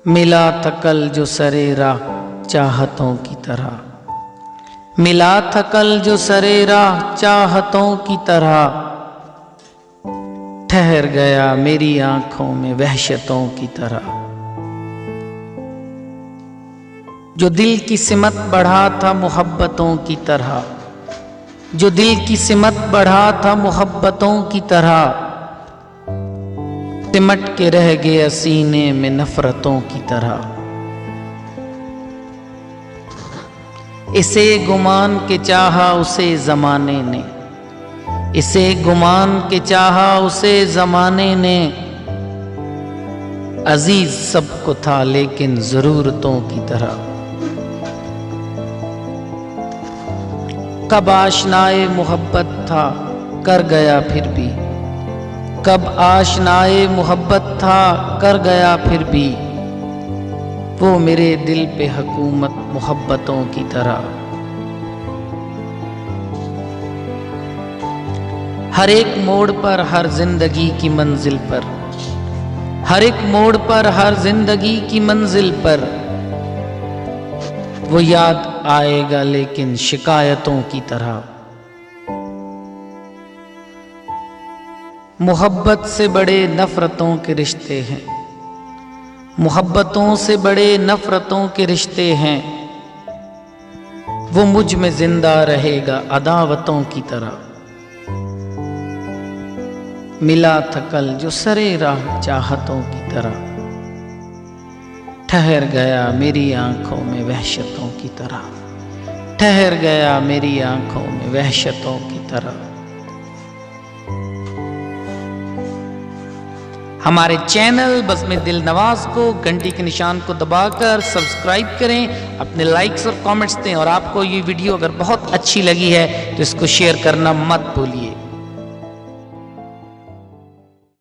मिला था कल जो सरेरा चाहतों की तरह, मिला था कल जो सरेरा चाहतों की तरह, ठहर गया मेरी आंखों में वहशतों की तरह। जो दिल की सिमत बढ़ा था मोहब्बतों की तरह, जो दिल की सिमत बढ़ा था मोहब्बतों की तरह, सिमट के रह गया सीने में नफरतों की तरह। इसे गुमान के चाहा उसे जमाने ने, इसे गुमान के चाहा उसे जमाने ने, अजीज सबको था लेकिन जरूरतों की तरह। कब आशनाए मोहब्बत था कर गया फिर भी, कब आशनाए मोहब्बत था कर गया फिर भी, वो मेरे दिल पे हुकूमत मोहब्बतों की तरह। हर एक मोड़ पर हर जिंदगी की मंजिल पर, हर एक मोड़ पर हर जिंदगी की मंजिल पर, वो याद आएगा लेकिन शिकायतों की तरह। मोहब्बत से बड़े नफरतों के रिश्ते हैं, मोहब्बतों से बड़े नफरतों के रिश्ते हैं, वो मुझ में जिंदा रहेगा अदावतों की तरह। मिला था कल जो सरेरा चाहतों की तरह, ठहर गया मेरी आंखों में वहशतों की तरह, ठहर गया मेरी आंखों में वहशतों की तरह। हमारे चैनल बज़्म दिलनवाज को घंटी के निशान को दबाकर सब्सक्राइब करें, अपने लाइक्स और कमेंट्स दें, और आपको ये वीडियो अगर बहुत अच्छी लगी है तो इसको शेयर करना मत भूलिए।